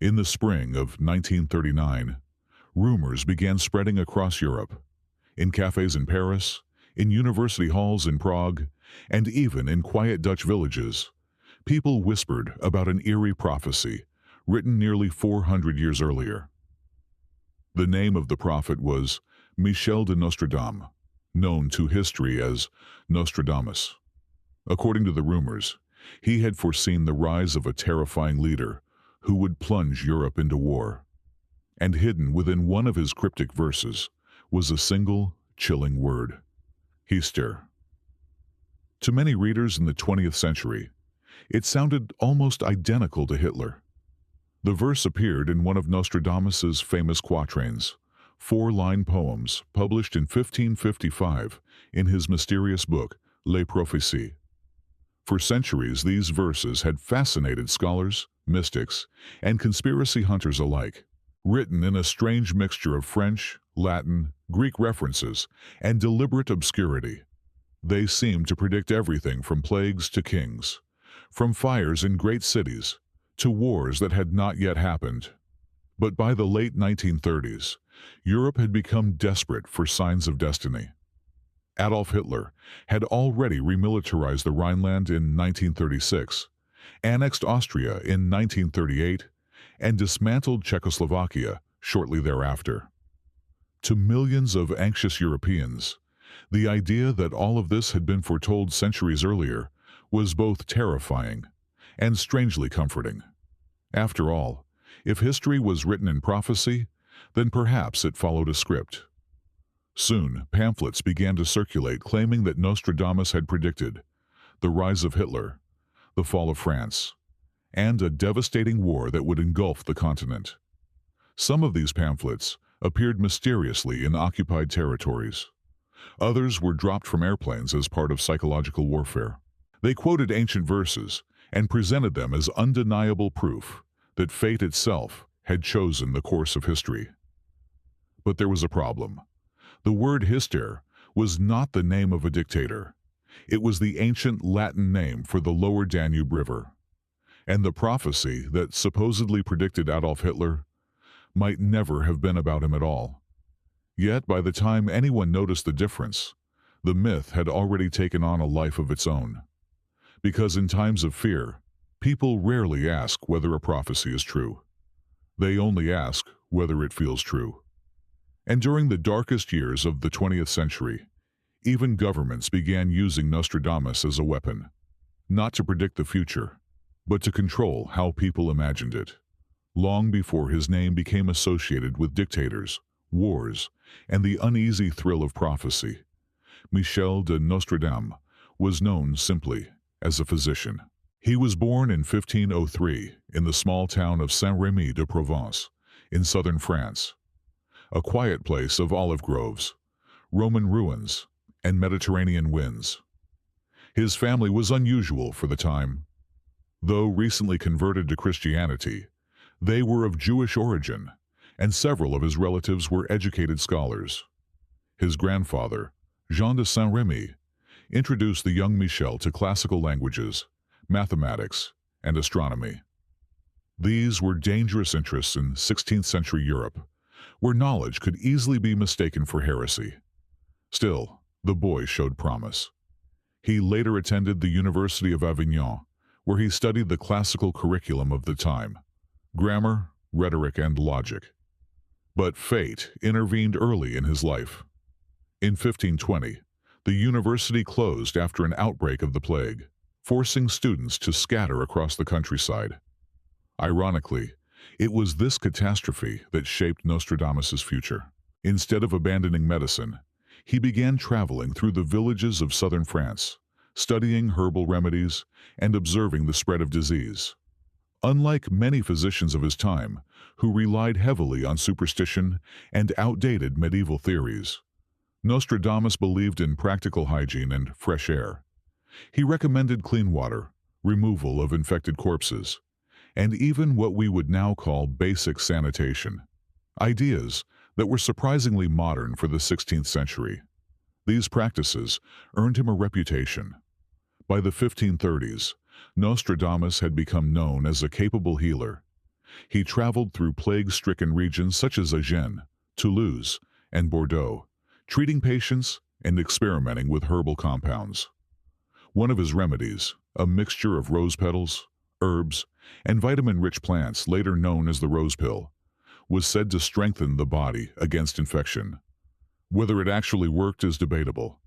In the spring of 1939, rumors began spreading across Europe, in cafes in Paris, in university halls in Prague, and even in quiet Dutch villages. People whispered about an eerie prophecy written nearly 400 years earlier. The name of the prophet was Michel de Nostradamus, known to history as Nostradamus. According to the rumors, he had foreseen the rise of a terrifying leader who would plunge Europe into war. And hidden within one of his cryptic verses was a single, chilling word: Hister. To many readers in the 20th century, it sounded almost identical to Hitler. The verse appeared in one of Nostradamus's famous quatrains, four-line poems published in 1555 in his mysterious book, Les Prophéties. For centuries, these verses had fascinated scholars, mystics, and conspiracy hunters alike. Written in a strange mixture of French, Latin, Greek references, and deliberate obscurity, they seemed to predict everything from plagues to kings, from fires in great cities to wars that had not yet happened. But by the late 1930s, Europe had become desperate for signs of destiny. Adolf Hitler had already remilitarized the Rhineland in 1936, annexed Austria in 1938, and dismantled Czechoslovakia shortly thereafter. To millions of anxious Europeans, the idea that all of this had been foretold centuries earlier was both terrifying and strangely comforting. After all, if history was written in prophecy, then perhaps it followed a script. Soon, pamphlets began to circulate claiming that Nostradamus had predicted the rise of Hitler, the fall of France, and a devastating war that would engulf the continent. Some of these pamphlets appeared mysteriously in occupied territories. Others were dropped from airplanes as part of psychological warfare. They quoted ancient verses and presented them as undeniable proof that fate itself had chosen the course of history. But there was a problem. The word Hister was not the name of a dictator. It was the ancient Latin name for the lower Danube River. And the prophecy that supposedly predicted Adolf Hitler might never have been about him at all. Yet by the time anyone noticed the difference, the myth had already taken on a life of its own. Because in times of fear, people rarely ask whether a prophecy is true. They only ask whether it feels true. And during the darkest years of the 20th century, even governments began using Nostradamus as a weapon, not to predict the future, but to control how people imagined it. Long before his name became associated with dictators, wars, and the uneasy thrill of prophecy, Michel de Nostradamus was known simply as a physician. He was born in 1503 in the small town of Saint-Rémy de Provence in southern France, a quiet place of olive groves, Roman ruins, and Mediterranean winds. His family was unusual for the time. Though recently converted to Christianity, they were of Jewish origin, and several of his relatives were educated scholars. His grandfather, Jean de Saint-Rémy, introduced the young Michel to classical languages, mathematics, and astronomy. These were dangerous interests in 16th century Europe, where knowledge could easily be mistaken for heresy. Still, the boy showed promise. He later attended the University of Avignon, where he studied the classical curriculum of the time: grammar, rhetoric, and logic. But fate intervened early in his life. In 1520, the university closed after an outbreak of the plague, forcing students to scatter across the countryside. Ironically, it was this catastrophe that shaped Nostradamus's future. Instead of abandoning medicine, he began traveling through the villages of southern France, studying herbal remedies and observing the spread of disease. Unlike many physicians of his time, who relied heavily on superstition and outdated medieval theories, Nostradamus believed in practical hygiene and fresh air. He recommended clean water, removal of infected corpses, and even what we would now call basic sanitation, ideas that were surprisingly modern for the 16th century. These practices earned him a reputation. By the 1530s, Nostradamus had become known as a capable healer, He traveled through plague-stricken regions such as Agen, Toulouse, and Bordeaux, treating patients and experimenting with herbal compounds. One of his remedies, a mixture of rose petals, herbs, and vitamin-rich plants later known as the rose pill, was said to strengthen the body against infection. Whether it actually worked is debatable,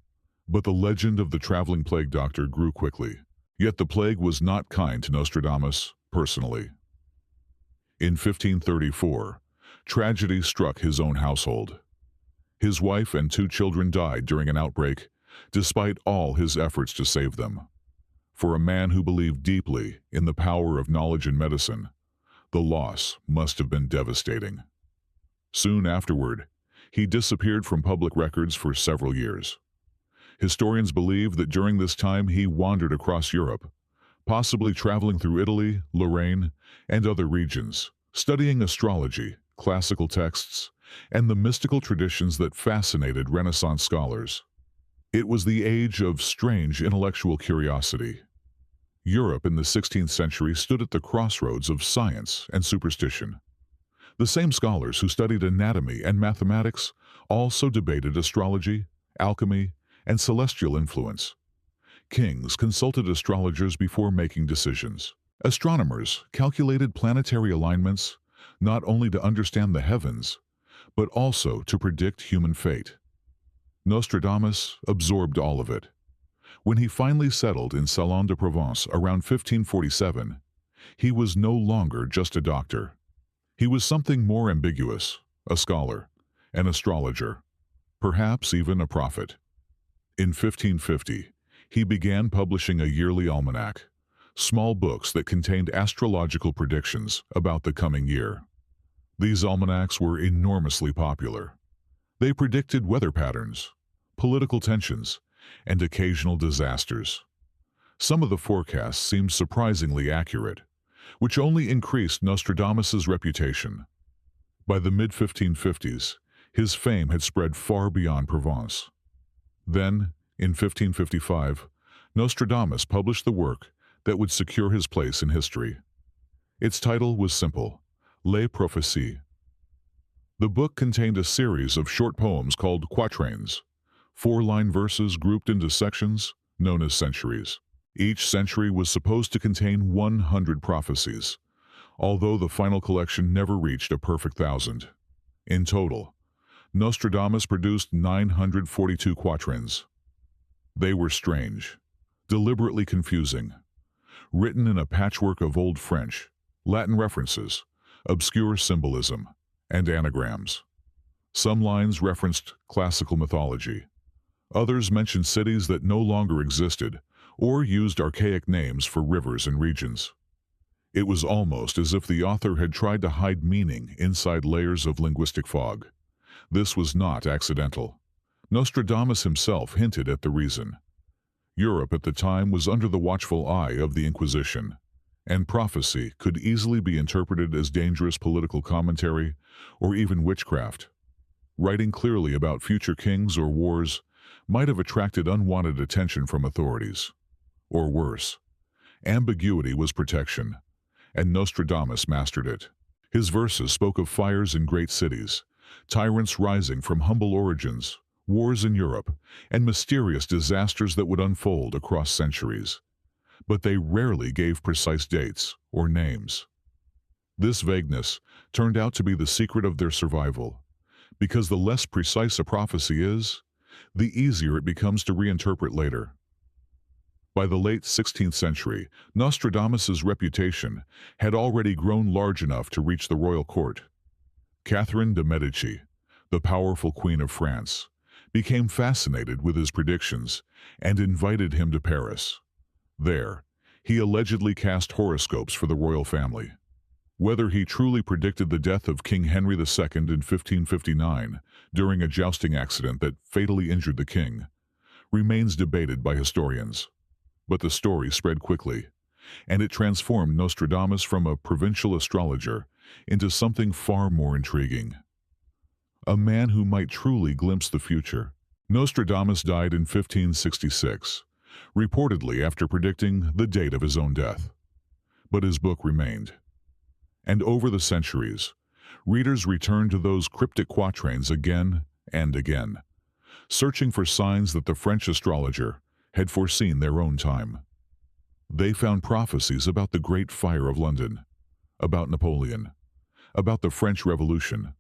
but the legend of the traveling plague doctor grew quickly. Yet the plague was not kind to Nostradamus personally. In 1534, tragedy struck his own household. His wife and 2 children died during an outbreak, despite all his efforts to save them. For a man who believed deeply in the power of knowledge and medicine, the loss must have been devastating. Soon afterward, he disappeared from public records for several years. Historians believe that during this time he wandered across Europe, possibly traveling through Italy, Lorraine, and other regions, studying astrology, classical texts, and the mystical traditions that fascinated Renaissance scholars. It was the age of strange intellectual curiosity. Europe in the 16th century stood at the crossroads of science and superstition. The same scholars who studied anatomy and mathematics also debated astrology, alchemy, and celestial influence. Kings consulted astrologers before making decisions. Astronomers calculated planetary alignments not only to understand the heavens, but also to predict human fate. Nostradamus absorbed all of it. When he finally settled in Salon de Provence around 1547, he was no longer just a doctor. He was something more ambiguous, a scholar, an astrologer, perhaps even a prophet. In 1550, he began publishing a yearly almanac, small books that contained astrological predictions about the coming year. These almanacs were enormously popular. They predicted weather patterns, political tensions, and occasional disasters. Some of the forecasts seemed surprisingly accurate, which only increased Nostradamus's reputation. By the mid-1550s, his fame had spread far beyond Provence. Then, in 1555, Nostradamus published the work that would secure his place in history. Its title was simple, Les Prophéties. The book contained a series of short poems called quatrains, 4-line verses grouped into sections known as centuries. Each century was supposed to contain 100 prophecies, although the final collection never reached a perfect 1,000. In total, Nostradamus produced 942 quatrains. They were strange, deliberately confusing, written in a patchwork of Old French, Latin references, obscure symbolism, and anagrams. Some lines referenced classical mythology. Others mentioned cities that no longer existed or used archaic names for rivers and regions. It was almost as if the author had tried to hide meaning inside layers of linguistic fog. This was not accidental. Nostradamus himself hinted at the reason. Europe at the time was under the watchful eye of the Inquisition, and prophecy could easily be interpreted as dangerous political commentary or even witchcraft. Writing clearly about future kings or wars might have attracted unwanted attention from authorities. Or worse, ambiguity was protection, and Nostradamus mastered it. His verses spoke of fires in great cities, tyrants rising from humble origins, wars in Europe, and mysterious disasters that would unfold across centuries. But they rarely gave precise dates or names. This vagueness turned out to be the secret of their survival, because the less precise a prophecy is, the easier it becomes to reinterpret later. By the late 16th century, Nostradamus's reputation had already grown large enough to reach the royal court. Catherine de' Medici, the powerful Queen of France, became fascinated with his predictions and invited him to Paris. There, he allegedly cast horoscopes for the royal family. Whether he truly predicted the death of King Henry II in 1559 during a jousting accident that fatally injured the king remains debated by historians. But the story spread quickly, and it transformed Nostradamus from a provincial astrologer into something far more intriguing. A man who might truly glimpse the future. Nostradamus died in 1566, reportedly after predicting the date of his own death. But his book remained. And over the centuries, readers returned to those cryptic quatrains again and again, searching for signs that the French astrologer had foreseen their own time. They found prophecies about the Great Fire of London, about Napoleon, about the French Revolution,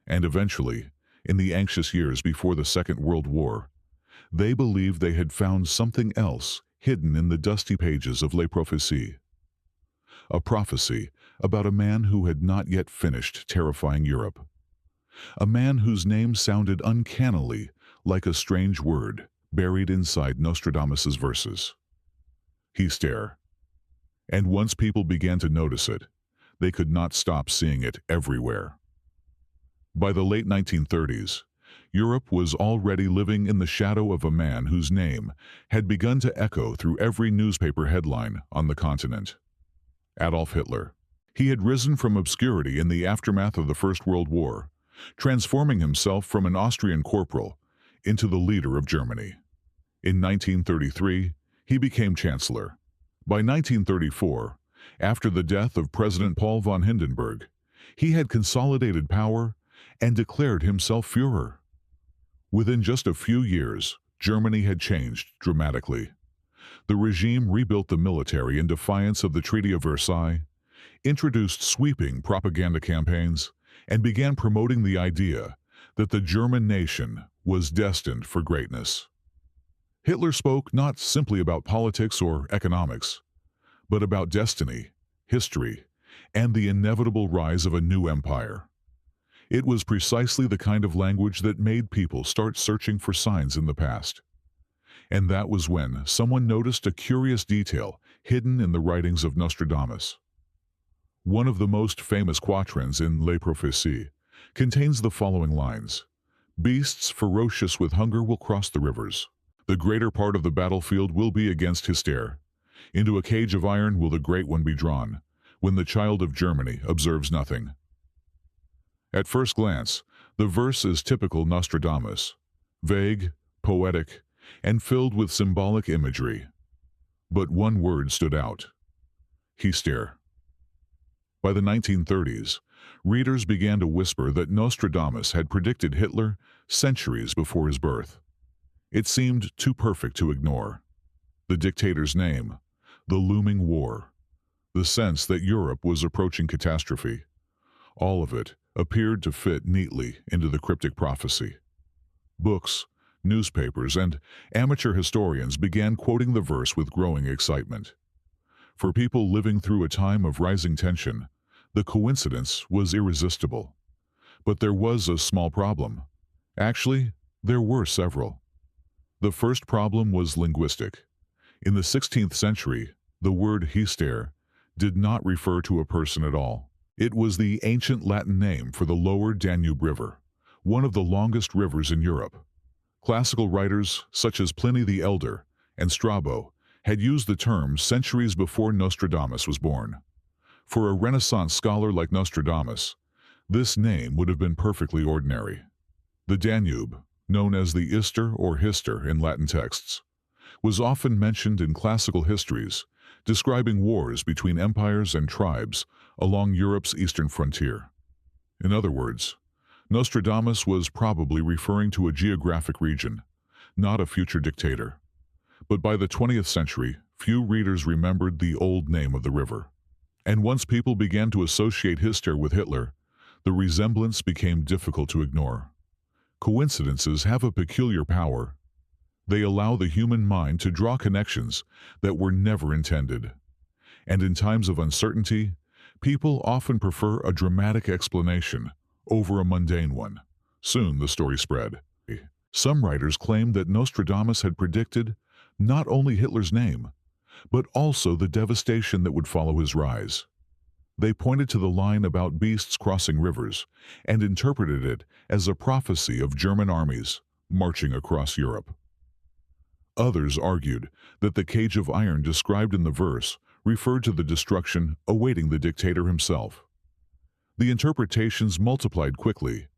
and eventually, in the anxious years before the Second World War, they believed they had found something else hidden in the dusty pages of Les Prophéties. A prophecy about a man who had not yet finished terrifying Europe. A man whose name sounded uncannily like a strange word buried inside Nostradamus's verses. Hister. And once people began to notice it, they could not stop seeing it everywhere. By the late 1930s, Europe was already living in the shadow of a man whose name had begun to echo through every newspaper headline on the continent. Adolf Hitler. He had risen from obscurity in the aftermath of the First World War, transforming himself from an Austrian corporal into the leader of Germany. In 1933, he became chancellor. By 1934, after the death of President Paul von Hindenburg, he had consolidated power and declared himself Führer. Within just a few years, Germany had changed dramatically. The regime rebuilt the military in defiance of the Treaty of Versailles, introduced sweeping propaganda campaigns, and began promoting the idea that the German nation was destined for greatness. Hitler spoke not simply about politics or economics, but about destiny, history, and the inevitable rise of a new empire. It was precisely the kind of language that made people start searching for signs in the past. And that was when someone noticed a curious detail hidden in the writings of Nostradamus. One of the most famous quatrains in Les Prophéties contains the following lines: "Beasts ferocious with hunger will cross the rivers. The greater part of the battlefield will be against Hister. Into a cage of iron will the great one be drawn, when the child of Germany observes nothing." At first glance, the verse is typical Nostradamus, vague, poetic, and filled with symbolic imagery. But one word stood out: Hister. By the 1930s, readers began to whisper that Nostradamus had predicted Hitler centuries before his birth. It seemed too perfect to ignore. The dictator's name, the looming war, the sense that Europe was approaching catastrophe, all of it appeared to fit neatly into the cryptic prophecy. Books, newspapers, and amateur historians began quoting the verse with growing excitement. For people living through a time of rising tension, the coincidence was irresistible. But there was a small problem. Actually, there were several. The first problem was linguistic. In the 16th century, the word Hister did not refer to a person at all. It was the ancient Latin name for the lower Danube River, one of the longest rivers in Europe. Classical writers such as Pliny the Elder and Strabo had used the term centuries before Nostradamus was born. For a Renaissance scholar like Nostradamus, this name would have been perfectly ordinary. The Danube, known as the Ister or Hister in Latin texts, was often mentioned in classical histories, describing wars between empires and tribes along Europe's eastern frontier. In other words, Nostradamus was probably referring to a geographic region, not a future dictator. But by the 20th century, few readers remembered the old name of the river. And once people began to associate Hister with Hitler, the resemblance became difficult to ignore. Coincidences have a peculiar power. They allow the human mind to draw connections that were never intended. And in times of uncertainty, people often prefer a dramatic explanation over a mundane one. Soon the story spread. Some writers claimed that Nostradamus had predicted not only Hitler's name, but also the devastation that would follow his rise. They pointed to the line about beasts crossing rivers and interpreted it as a prophecy of German armies marching across Europe. Others argued that the cage of iron described in the verse referred to the destruction awaiting the dictator himself. The interpretations multiplied quickly,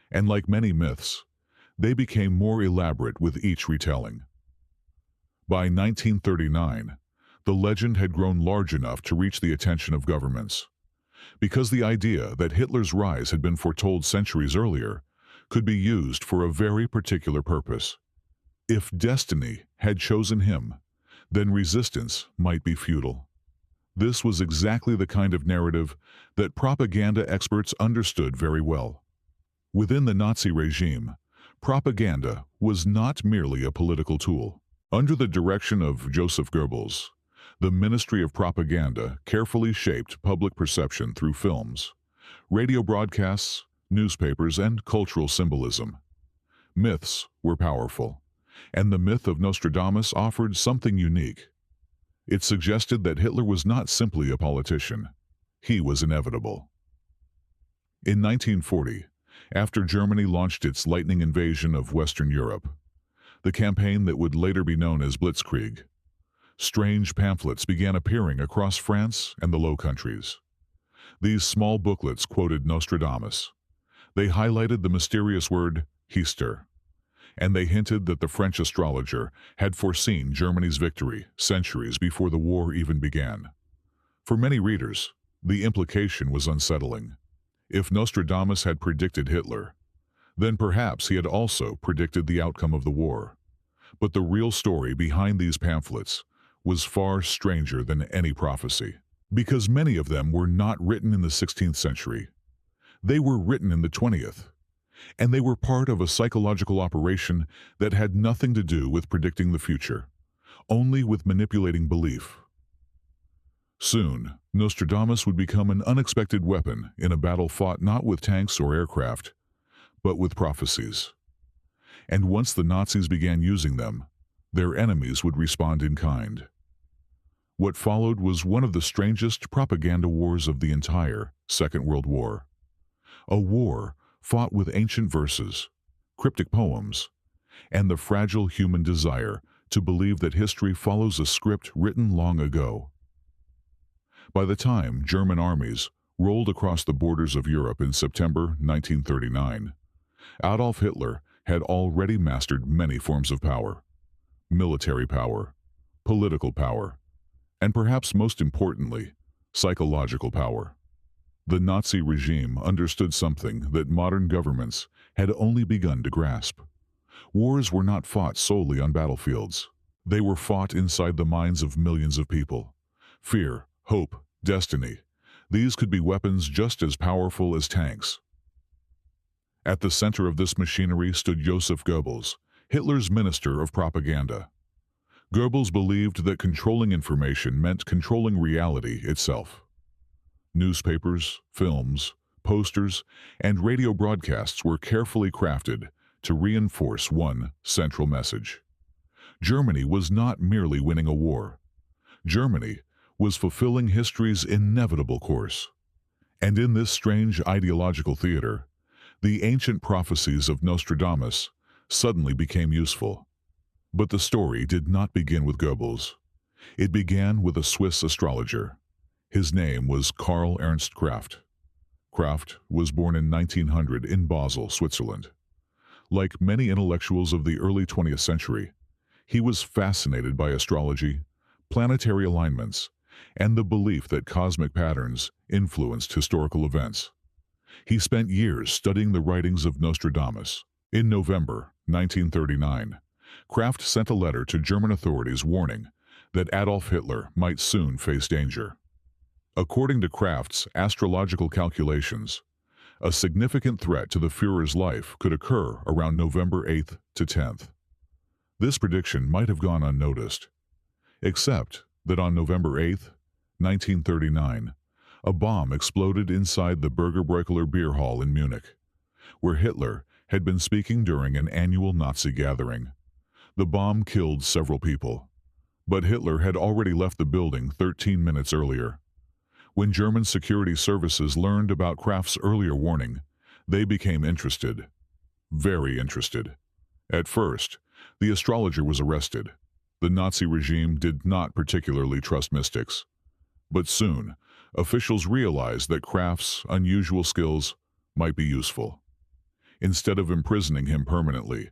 and like many myths, they became more elaborate with each retelling. By 1939, the legend had grown large enough to reach the attention of governments. because the idea that Hitler's rise had been foretold centuries earlier could be used for a very particular purpose. If destiny had chosen him, then resistance might be futile. This was exactly the kind of narrative that propaganda experts understood very well. Within the Nazi regime, propaganda was not merely a political tool. Under the direction of Joseph Goebbels, the Ministry of Propaganda carefully shaped public perception through films, radio broadcasts, newspapers, and cultural symbolism. Myths were powerful, and the myth of Nostradamus offered something unique. It suggested that Hitler was not simply a politician. He was inevitable. In 1940, after Germany launched its lightning invasion of Western Europe, the campaign that would later be known as Blitzkrieg, strange pamphlets began appearing across France and the Low Countries. These small booklets quoted Nostradamus. They highlighted the mysterious word Hister, and they hinted that the French astrologer had foreseen Germany's victory centuries before the war even began. For many readers, the implication was unsettling. If Nostradamus had predicted Hitler, then perhaps he had also predicted the outcome of the war. But the real story behind these pamphlets was far stranger than any prophecy, because many of them were not written in the 16th century. They were written in the 20th, and they were part of a psychological operation that had nothing to do with predicting the future, only with manipulating belief. Soon, Nostradamus would become an unexpected weapon in a battle fought not with tanks or aircraft, but with prophecies. And once the Nazis began using them, their enemies would respond in kind. What followed was one of the strangest propaganda wars of the entire Second World War. A war fought with ancient verses, cryptic poems, and the fragile human desire to believe that history follows a script written long ago. By the time German armies rolled across the borders of Europe in September 1939, Adolf Hitler had already mastered many forms of power: military power, political power, and perhaps most importantly, psychological power. The Nazi regime understood something that modern governments had only begun to grasp. Wars were not fought solely on battlefields. They were fought inside the minds of millions of people. Fear, hope, destiny. These could be weapons just as powerful as tanks. At the center of this machinery stood Joseph Goebbels, Hitler's minister of propaganda. Goebbels believed that controlling information meant controlling reality itself. Newspapers, films, posters, and radio broadcasts were carefully crafted to reinforce one central message. Germany was not merely winning a war. Germany was fulfilling history's inevitable course. And in this strange ideological theater, the ancient prophecies of Nostradamus suddenly became useful. But the story did not begin with Goebbels. It began with a Swiss astrologer. His name was Karl Ernst Kraft. Kraft was born in 1900 in Basel, Switzerland. Like many intellectuals of the early 20th century, he was fascinated by astrology, planetary alignments, and the belief that cosmic patterns influenced historical events. He spent years studying the writings of Nostradamus. In November 1939, Kraft sent a letter to German authorities warning that Adolf Hitler might soon face danger. According to Kraft's astrological calculations, a significant threat to the Führer's life could occur around November 8th to 10th. This prediction might have gone unnoticed, except that on November 8th, 1939, a bomb exploded inside the Burgerbräukeler beer hall in Munich, where Hitler had been speaking during an annual Nazi gathering. The bomb killed several people, but Hitler had already left the building 13 minutes earlier. When German security services learned about Kraft's earlier warning, they became interested. Very interested. At first, the astrologer was arrested. The Nazi regime did not particularly trust mystics. But soon, officials realized that Kraft's unusual skills might be useful. Instead of imprisoning him permanently,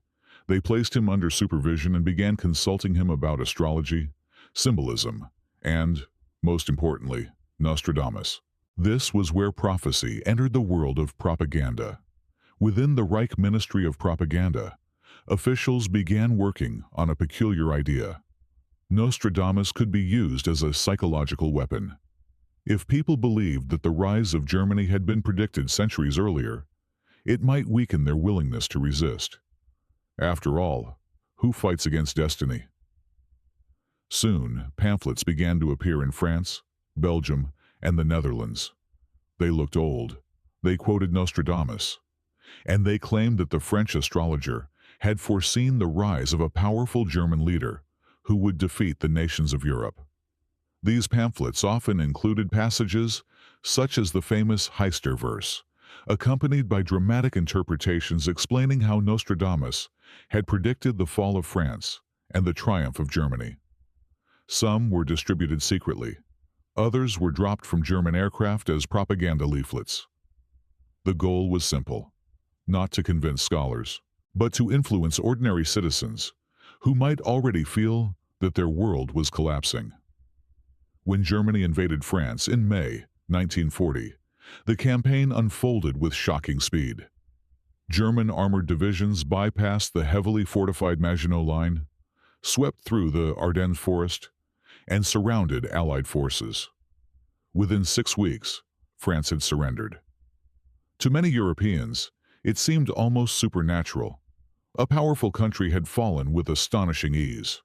they placed him under supervision and began consulting him about astrology, symbolism, and, most importantly, Nostradamus. This was where prophecy entered the world of propaganda. Within the Reich Ministry of Propaganda, officials began working on a peculiar idea. Nostradamus could be used as a psychological weapon. If people believed that the rise of Germany had been predicted centuries earlier, it might weaken their willingness to resist. After all, who fights against destiny? Soon, pamphlets began to appear in France, Belgium, and the Netherlands. They looked old. They quoted Nostradamus. And they claimed that the French astrologer had foreseen the rise of a powerful German leader who would defeat the nations of Europe. These pamphlets often included passages such as the famous Hister verse, accompanied by dramatic interpretations explaining how Nostradamus had predicted the fall of France and the triumph of Germany. Some were distributed secretly. Others were dropped from German aircraft as propaganda leaflets. The goal was simple: not to convince scholars, but to influence ordinary citizens who might already feel that their world was collapsing. When Germany invaded France in May 1940, the campaign unfolded with shocking speed. German armored divisions bypassed the heavily fortified Maginot Line, swept through the Ardennes forest, and surrounded Allied forces. Within 6 weeks, France had surrendered. To many Europeans, it seemed almost supernatural. A powerful country had fallen with astonishing ease.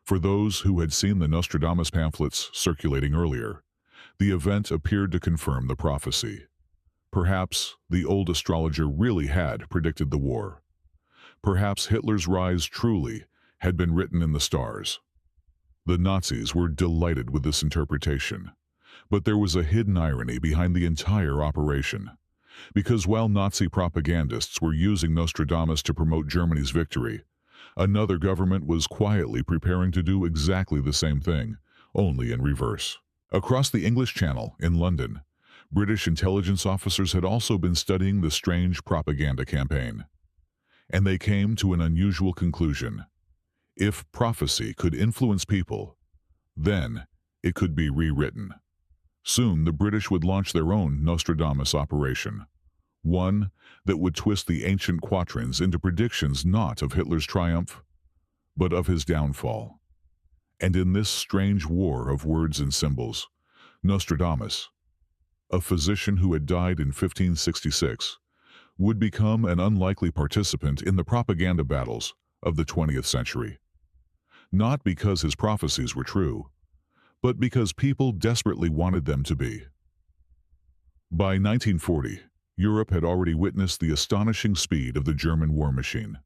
For those who had seen the Nostradamus pamphlets circulating earlier, the event appeared to confirm the prophecy. Perhaps the old astrologer really had predicted the war. Perhaps Hitler's rise truly had been written in the stars. The Nazis were delighted with this interpretation, but there was a hidden irony behind the entire operation. Because while Nazi propagandists were using Nostradamus to promote Germany's victory, another government was quietly preparing to do exactly the same thing, only in reverse. Across the English Channel in London, British intelligence officers had also been studying the strange propaganda campaign. And they came to an unusual conclusion. If prophecy could influence people, then it could be rewritten. Soon the British would launch their own Nostradamus operation, one that would twist the ancient quatrains into predictions not of Hitler's triumph, but of his downfall. And in this strange war of words and symbols, Nostradamus, a physician who had died in 1566, would become an unlikely participant in the propaganda battles of the 20th century. Not because his prophecies were true, but because people desperately wanted them to be. By 1940, Europe had already witnessed the astonishing speed of the German war machine.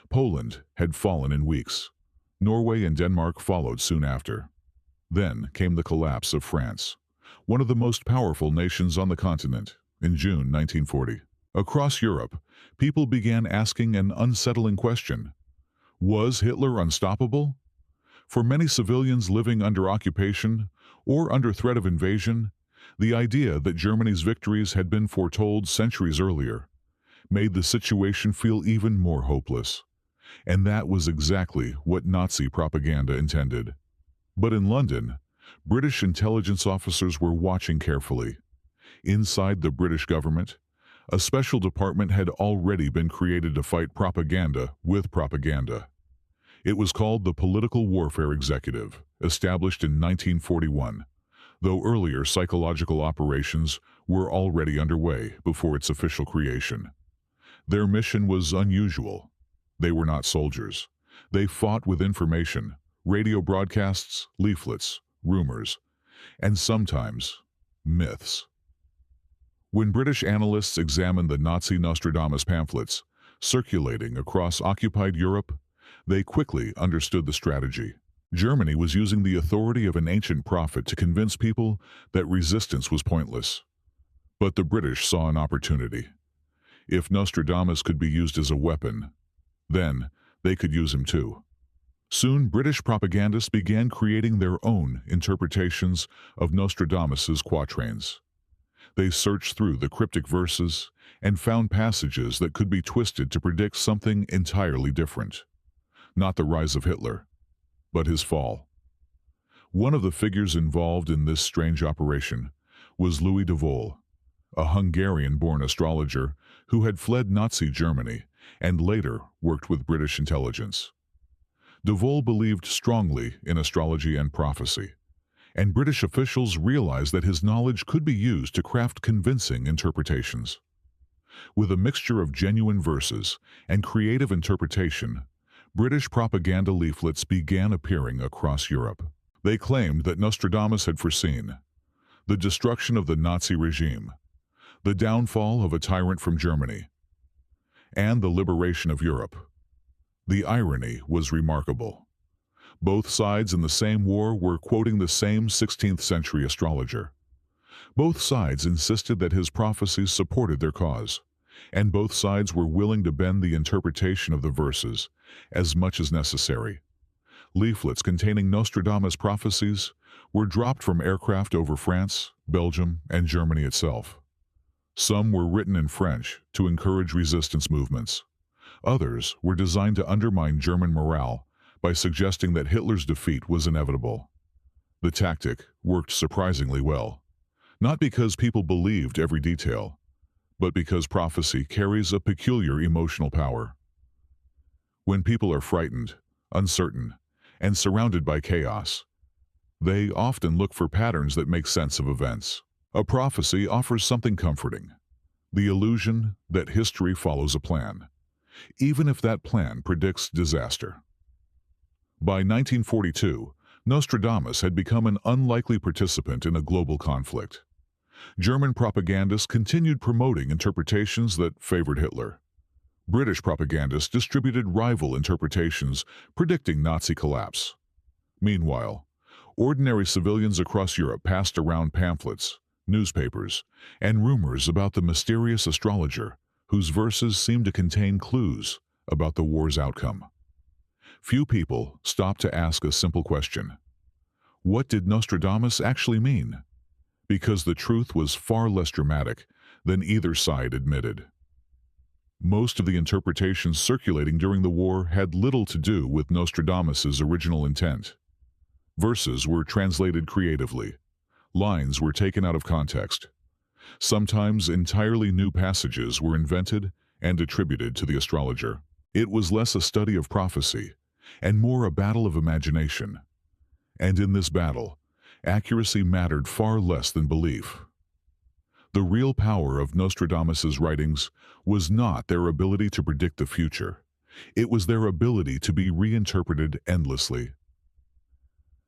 Poland had fallen in weeks. Norway and Denmark followed soon after. Then came the collapse of France, one of the most powerful nations on the continent, in June 1940. Across Europe, people began asking an unsettling question. Was Hitler unstoppable? For many civilians living under occupation or under threat of invasion, the idea that Germany's victories had been foretold centuries earlier made the situation feel even more hopeless. And that was exactly what Nazi propaganda intended. But in London, British intelligence officers were watching carefully. Inside the British government, a special department had already been created to fight propaganda with propaganda. It was called the Political Warfare Executive, established in 1941, though earlier psychological operations were already underway before its official creation. Their mission was unusual. They were not soldiers. They fought with information, radio broadcasts, leaflets, rumors, and sometimes myths. When British analysts examined the Nazi Nostradamus pamphlets circulating across occupied Europe, they quickly understood the strategy. Germany was using the authority of an ancient prophet to convince people that resistance was pointless. But the British saw an opportunity. If Nostradamus could be used as a weapon, then they could use him too. Soon, British propagandists began creating their own interpretations of Nostradamus's quatrains. They searched through the cryptic verses and found passages that could be twisted to predict something entirely different. Not the rise of Hitler, but his fall. One of the figures involved in this strange operation was Louis de Vol, a Hungarian-born astrologer who had fled Nazi Germany and later worked with British intelligence. De Vol believed strongly in astrology and prophecy, and British officials realized that his knowledge could be used to craft convincing interpretations. With a mixture of genuine verses and creative interpretation, British propaganda leaflets began appearing across Europe. They claimed that Nostradamus had foreseen the destruction of the Nazi regime, the downfall of a tyrant from Germany, and the liberation of Europe. The irony was remarkable. Both sides in the same war were quoting the same 16th century astrologer. Both sides insisted that his prophecies supported their cause, and both sides were willing to bend the interpretation of the verses as much as necessary. Leaflets containing Nostradamus prophecies were dropped from aircraft over France, Belgium, and Germany itself. Some were written in French to encourage resistance movements. Others were designed to undermine German morale by suggesting that Hitler's defeat was inevitable. The tactic worked surprisingly well, not because people believed every detail, but because prophecy carries a peculiar emotional power. When people are frightened, uncertain, and surrounded by chaos, they often look for patterns that make sense of events. A prophecy offers something comforting, the illusion that history follows a plan, even if that plan predicts disaster. By 1942, Nostradamus had become an unlikely participant in a global conflict. German propagandists continued promoting interpretations that favored Hitler. British propagandists distributed rival interpretations predicting Nazi collapse. Meanwhile, ordinary civilians across Europe passed around pamphlets, newspapers, and rumors about the mysterious astrologer whose verses seemed to contain clues about the war's outcome. Few people stopped to ask a simple question: what did Nostradamus actually mean? Because the truth was far less dramatic than either side admitted. Most of the interpretations circulating during the war had little to do with Nostradamus's original intent. Verses were translated creatively. Lines were taken out of context. Sometimes entirely new passages were invented and attributed to the astrologer. It was less a study of prophecy and more a battle of imagination. And in this battle, accuracy mattered far less than belief. The real power of Nostradamus's writings was not their ability to predict the future. It was their ability to be reinterpreted endlessly.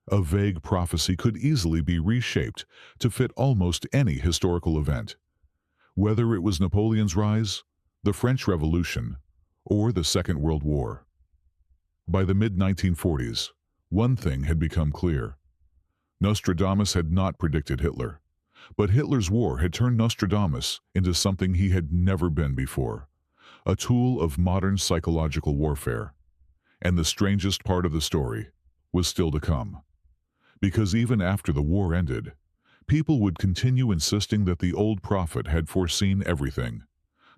A vague prophecy could easily be reshaped to fit almost any historical event, whether it was Napoleon's rise, the French Revolution, or the Second World War. By the mid-1940s, one thing had become clear. Nostradamus had not predicted Hitler, but Hitler's war had turned Nostradamus into something he had never been before, a tool of modern psychological warfare. And the strangest part of the story was still to come. Because even after the war ended, people would continue insisting that the old prophet had foreseen everything,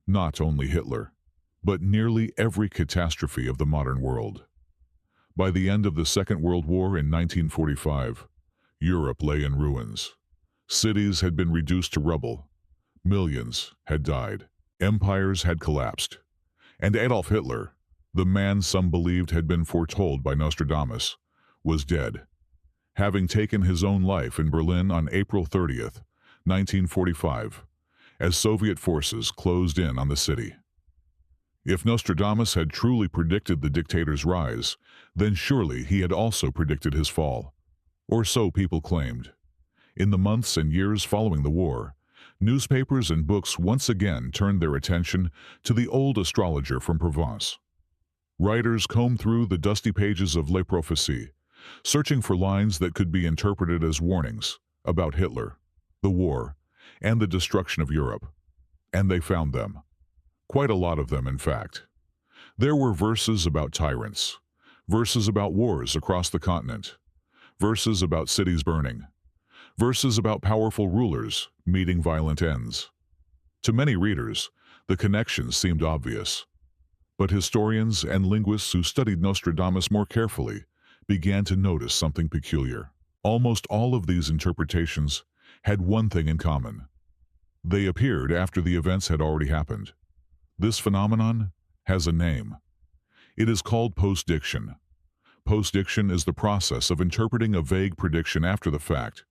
not only Hitler, but nearly every catastrophe of the modern world. By the end of the Second World War in 1945, Europe lay in ruins. Cities had been reduced to rubble. Millions had died. Empires had collapsed. And Adolf Hitler, the man some believed had been foretold by Nostradamus, was dead, having taken his own life in Berlin on April 30th, 1945, as Soviet forces closed in on the city. If Nostradamus had truly predicted the dictator's rise, then surely he had also predicted his fall. Or so people claimed. In the months and years following the war, newspapers and books once again turned their attention to the old astrologer from Provence. Writers combed through the dusty pages of Les Prophéties, searching for lines that could be interpreted as warnings about Hitler, the war, and the destruction of Europe. And they found them. Quite a lot of them, in fact. There were verses about tyrants, verses about wars across the continent, verses about cities burning, verses about powerful rulers meeting violent ends. To many readers, the connections seemed obvious. But historians and linguists who studied Nostradamus more carefully began to notice something peculiar. Almost all of these interpretations had one thing in common. They appeared after the events had already happened. This phenomenon has a name. It is called postdiction. Postdiction is the process of interpreting a vague prediction after the fact,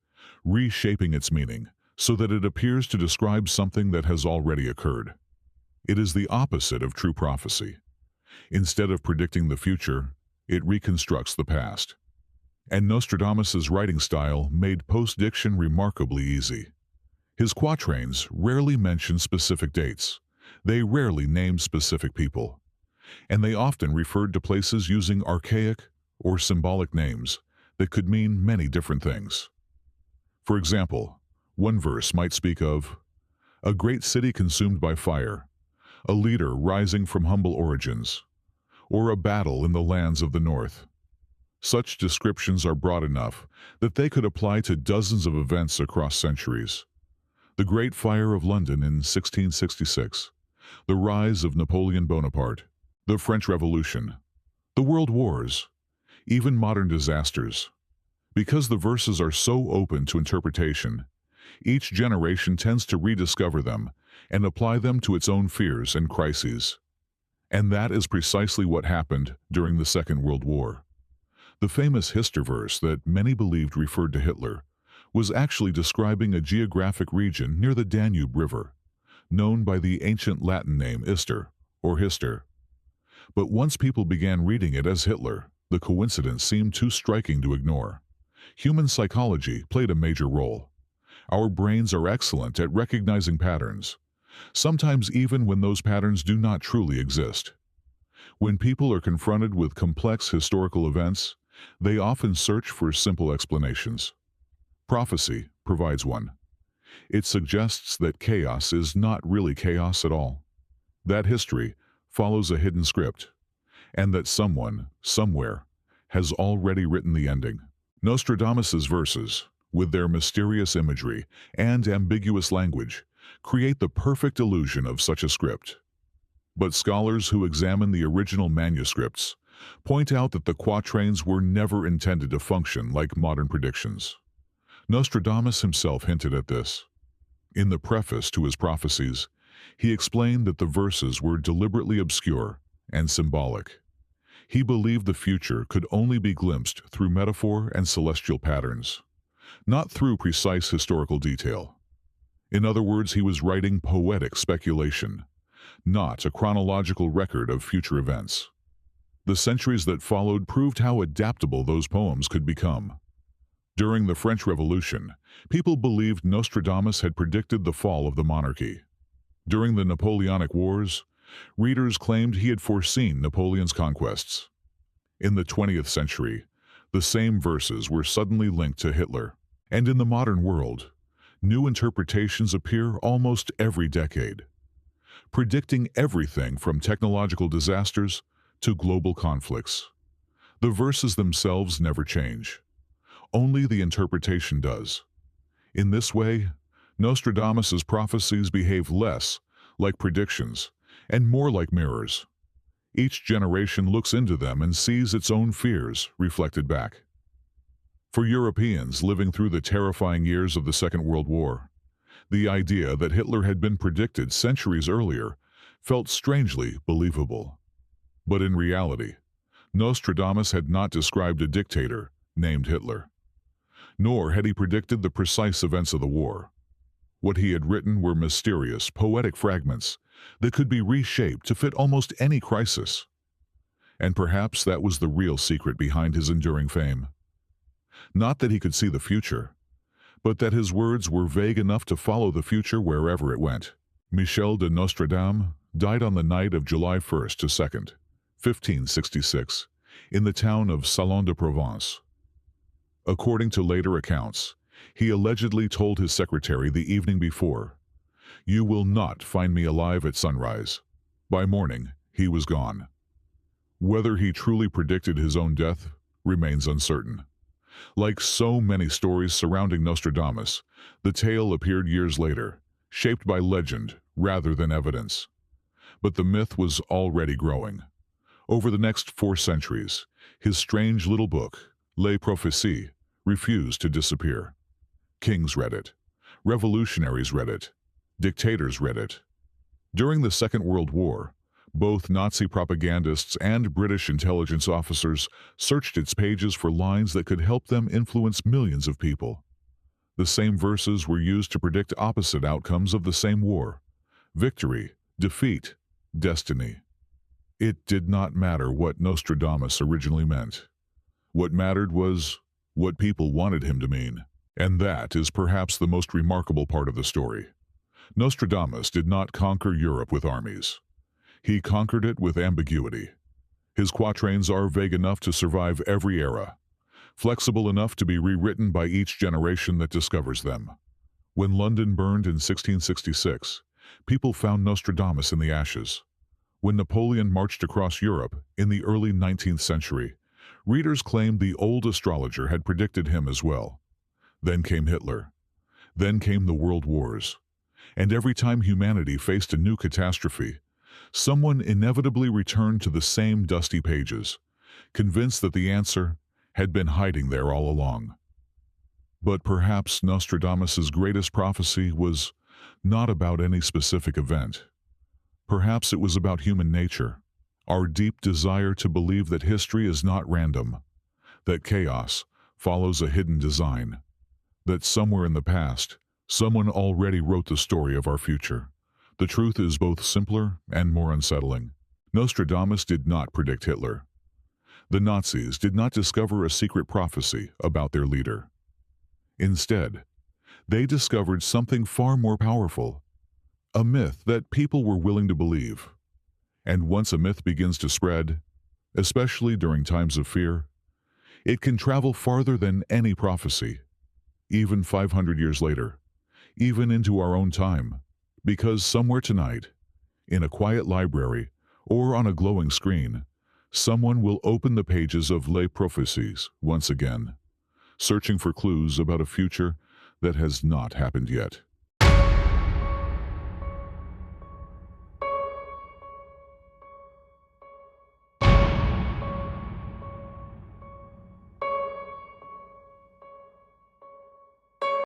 reshaping its meaning so that it appears to describe something that has already occurred. It is the opposite of true prophecy. Instead of predicting the future, it reconstructs the past. And Nostradamus's writing style made postdiction remarkably easy. His quatrains rarely mention specific dates. They rarely named specific people. And they often referred to places using archaic or symbolic names that could mean many different things. For example, one verse might speak of a great city consumed by fire, a leader rising from humble origins, or a battle in the lands of the north. Such descriptions are broad enough that they could apply to dozens of events across centuries. The Great Fire of London in 1666, the rise of Napoleon Bonaparte, the French Revolution, the World Wars, even modern disasters. Because the verses are so open to interpretation, each generation tends to rediscover them and apply them to its own fears and crises. And that is precisely what happened during the Second World War. The famous Hister verse that many believed referred to Hitler was actually describing a geographic region near the Danube River, known by the ancient Latin name Ister or Hister. But once people began reading it as Hitler, the coincidence seemed too striking to ignore. Human psychology played a major role. Our brains are excellent at recognizing patterns, sometimes even when those patterns do not truly exist. When people are confronted with complex historical events, they often search for simple explanations. Prophecy provides one. It suggests that chaos is not really chaos at all, that history follows a hidden script, and that someone, somewhere, has already written the ending. Nostradamus's verses, with their mysterious imagery and ambiguous language, create the perfect illusion of such a script. But scholars who examine the original manuscripts point out that the quatrains were never intended to function like modern predictions. Nostradamus himself hinted at this. In the preface to his prophecies, he explained that the verses were deliberately obscure and symbolic. He believed the future could only be glimpsed through metaphor and celestial patterns, not through precise historical detail. In other words, he was writing poetic speculation, not a chronological record of future events. The centuries that followed proved how adaptable those poems could become. During the French Revolution, people believed Nostradamus had predicted the fall of the monarchy. During the Napoleonic Wars, readers claimed he had foreseen Napoleon's conquests. In the 20th century, the same verses were suddenly linked to Hitler. And in the modern world, new interpretations appear almost every decade, predicting everything from technological disasters to global conflicts. The verses themselves never change. Only the interpretation does. In this way, Nostradamus's prophecies behave less like predictions and more like mirrors. Each generation looks into them and sees its own fears reflected back. For Europeans living through the terrifying years of the Second World War, the idea that Hitler had been predicted centuries earlier felt strangely believable. But in reality, Nostradamus had not described a dictator named Hitler, nor had he predicted the precise events of the war. What he had written were mysterious, poetic fragments that could be reshaped to fit almost any crisis. And perhaps that was the real secret behind his enduring fame. Not that he could see the future, but that his words were vague enough to follow the future wherever it went. Michel de Nostradamus died on the night of July 1st to 2nd, 1566, in the town of Salon de Provence. According to later accounts, he allegedly told his secretary the evening before, "You will not find me alive at sunrise." By morning, he was gone. Whether he truly predicted his own death remains uncertain. Like so many stories surrounding Nostradamus, the tale appeared years later, shaped by legend rather than evidence. But the myth was already growing. Over the next 4 centuries, his strange little book, Les Prophéties, refused to disappear. Kings read it, Revolutionaries read it. Dictators read it. During the Second World War, both Nazi propagandists and British intelligence officers searched its pages for lines that could help them influence millions of people. The same verses were used to predict opposite outcomes of the same war: victory, defeat, destiny. It did not matter what Nostradamus originally meant. What mattered was what people wanted him to mean. And that is perhaps the most remarkable part of the story. Nostradamus did not conquer Europe with armies. He conquered it with ambiguity. His quatrains are vague enough to survive every era, flexible enough to be rewritten by each generation that discovers them. When London burned in 1666, people found Nostradamus in the ashes. When Napoleon marched across Europe in the early 19th century, readers claimed the old astrologer had predicted him as well. Then came Hitler. Then came the World Wars. And every time humanity faced a new catastrophe, someone inevitably returned to the same dusty pages, convinced that the answer had been hiding there all along. But perhaps Nostradamus's greatest prophecy was not about any specific event. Perhaps it was about human nature, our deep desire to believe that history is not random, that chaos follows a hidden design, that somewhere in the past, someone already wrote the story of our future. The truth is both simpler and more unsettling. Nostradamus did not predict Hitler. The Nazis did not discover a secret prophecy about their leader. Instead, they discovered something far more powerful, a myth that people were willing to believe. And once a myth begins to spread, especially during times of fear, it can travel farther than any prophecy, even 500 years later, even into our own time, because somewhere tonight, in a quiet library or on a glowing screen, someone will open the pages of Les Prophecies once again, searching for clues about a future that has not happened yet.